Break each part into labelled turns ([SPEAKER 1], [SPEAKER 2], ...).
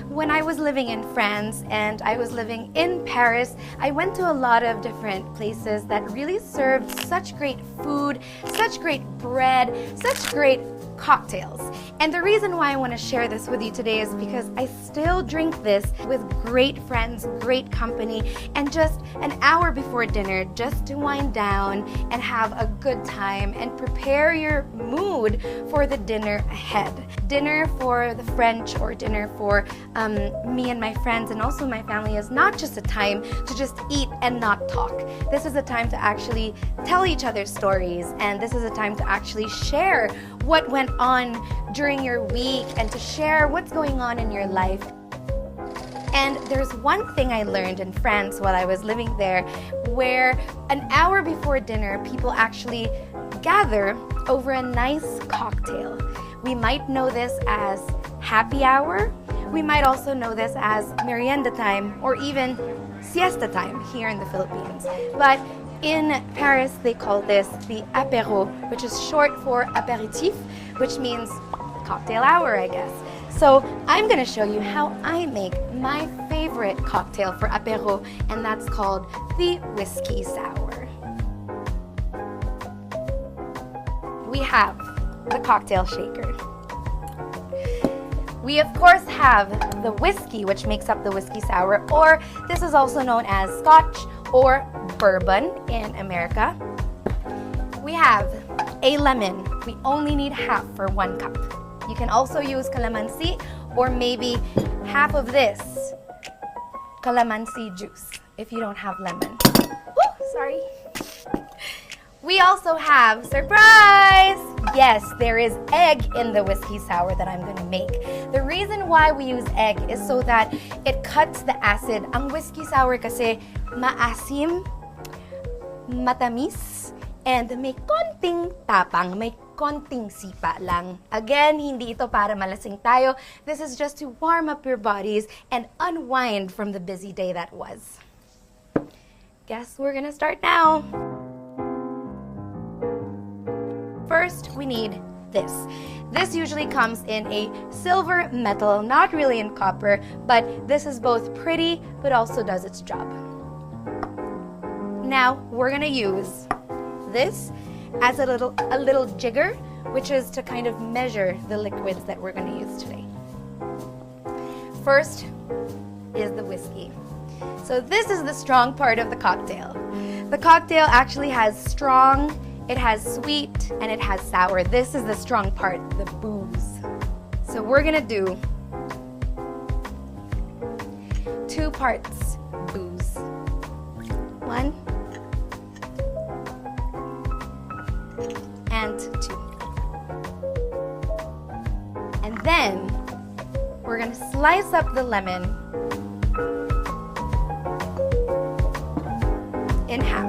[SPEAKER 1] When I was living in France and I was living in Paris, I went to a lot of different places that really served such great food, such great bread, such great cocktails. And the reason why I want to share this with you today is because I still drink this with great friends, great company, and just an hour before dinner just to wind down and have a good time and prepare your mood for the dinner ahead. Dinner for the French or dinner for me and my friends and also my family is not just a time to just eat and not talk. This is a time to actually tell each other stories, and this is a time to actually share what went on during your week and to share what's going on in your life. And there's one thing I learned in France while I was living there, where an hour before dinner, people actually gather over a nice cocktail. We might know this as happy hour. We might also know this as merienda time or even siesta time here in the Philippines. But in Paris, they call this the apéro, which is short for apéritif, which means cocktail hour, I guess. So I'm going to show you how I make my favorite cocktail for apéro, and that's called the whiskey sour. We have the cocktail shaker. We of course have the whiskey, which makes up the whiskey sour, or this is also known as Scotch or Bourbon in America. We have a lemon. We only need half for 1 cup. You can also use calamansi or maybe half of this calamansi juice if you don't have lemon. Ooh, sorry. We also have, surprise! Yes, there is egg in the whiskey sour that I'm gonna make. The reason why we use egg is so that it cuts the acid. Ang whiskey sour kasi maasim, matamis, and may konting tapang, may konting sipa lang. Again, hindi ito para malasing tayo. This is just to warm up your bodies and unwind from the busy day that was. Guess we're gonna start now. First, we need this. This usually comes in a silver metal, not really in copper, but this is both pretty but also does its job. Now, we're gonna use this as a little jigger, which is to kind of measure the liquids that we're gonna use today. First is the whiskey. So this is the strong part of the cocktail. The cocktail actually has strong, it has sweet, and it has sour. This is the strong part, the booze. So we're gonna do 2 parts booze. 1 and 2. And then we're gonna slice up the lemon in half.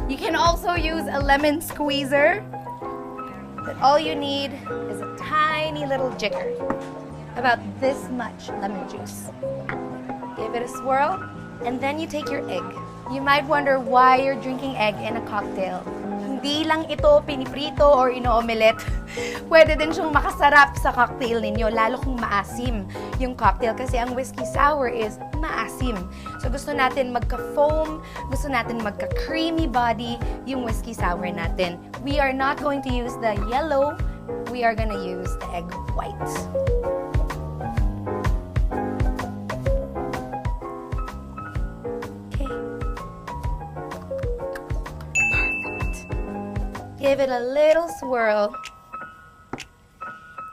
[SPEAKER 1] You can also use a lemon squeezer, but all you need is a tiny little jigger, about this much lemon juice. Give it a swirl, and then you take your egg. You might wonder why you're drinking egg in a cocktail. Hindi lang ito piniprito or ino-omelette. Pwede din siyang makasarap sa cocktail ninyo, lalo kung maasim yung cocktail kasi ang whiskey sour is maasim. So gusto natin magka-foam, gusto natin magka-creamy body yung whiskey sour natin. We are not going to use the yellow, we are gonna use the egg white. Give it a little swirl.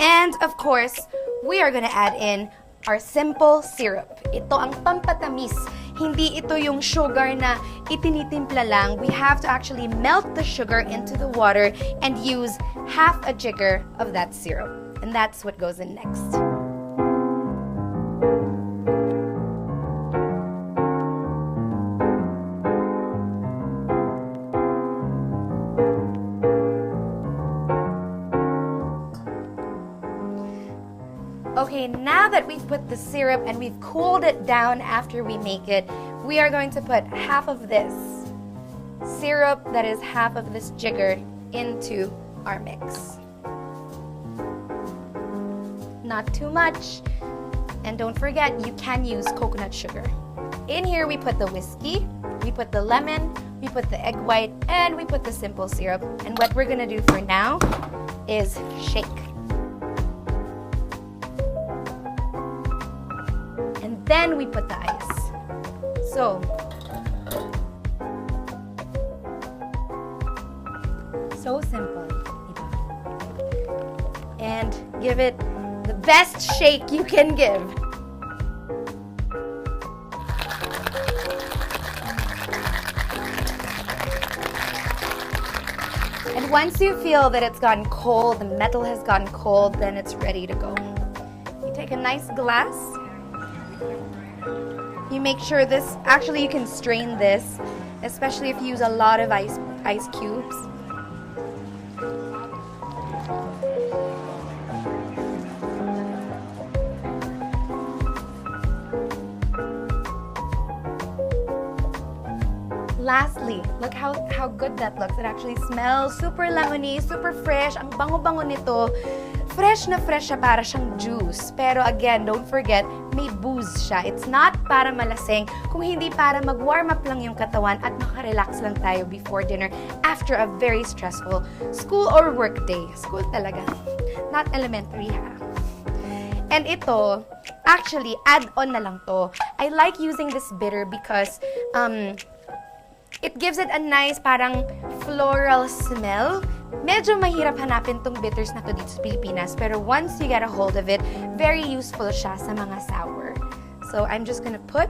[SPEAKER 1] And of course, we are gonna add in our simple syrup. Ito ang pampatamis. Hindi ito yung sugar na itinitimpla lang. We have to actually melt the sugar into the water and use half a jigger of that syrup. And that's what goes in next. we've put the syrup and we've cooled it down after we make it, we are going to put half of this syrup, that is half of this jigger, into our mix. Not too much. And don't forget, you can use coconut sugar. In here, we put the whiskey, we put the lemon, we put the egg white, and we put the simple syrup. And what we're gonna do for now is shake. And then we put the ice. So simple, diba? And give it the best shake you can give. And once you feel that it's gotten cold, the metal has gotten cold, then it's ready to go. You take a nice glass. You make sure this, actually you can strain this, especially if you use a lot of ice cubes. Lastly, look how good that looks. It actually smells super lemony, super fresh. Ang bango-bango nito. Fresh na fresh siya, para siyang juice. Pero again, don't forget, may booze siya. It's not para malasing, kung hindi para mag-warm up lang yung katawan at makarelax lang tayo before dinner after a very stressful school or work day. School talaga. Not elementary, ha? And ito, actually, add-on na lang to. I like using this bitter because it gives it a nice parang floral smell. Medyo mahirap hanapin tong bitters na to dito sa Pilipinas, pero once you get a hold of it, very useful siya sa mga sour. So I'm just gonna put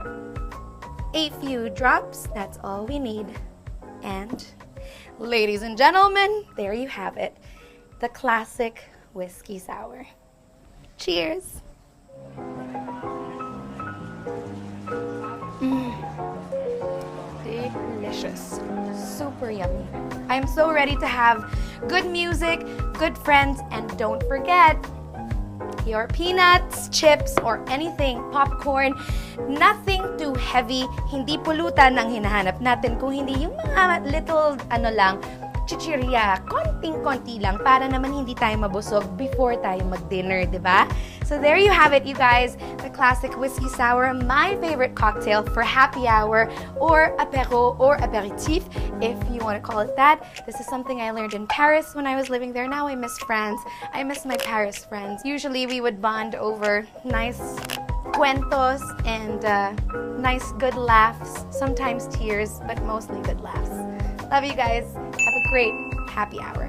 [SPEAKER 1] a few drops. That's all we need. And ladies and gentlemen, there you have it. The classic whiskey sour. Cheers! Delicious. Super yummy. I'm so ready to have good music, good friends, and don't forget your peanuts, chips, or anything, popcorn, nothing too heavy. Hindi pulutan ang hinahanap natin, kung hindi yung mga little chichirya, konting-konti lang para naman hindi tayo mabusog before tayo mag-dinner, diba? So there you have it, you guys. The classic whiskey sour, my favorite cocktail for happy hour or apéro or apéritif, if you want to call it that. This is something I learned in Paris when I was living there. Now I miss France. I miss my Paris friends. Usually we would bond over nice cuentos and nice good laughs, sometimes tears, but mostly good laughs. Love you guys. Have a great happy hour.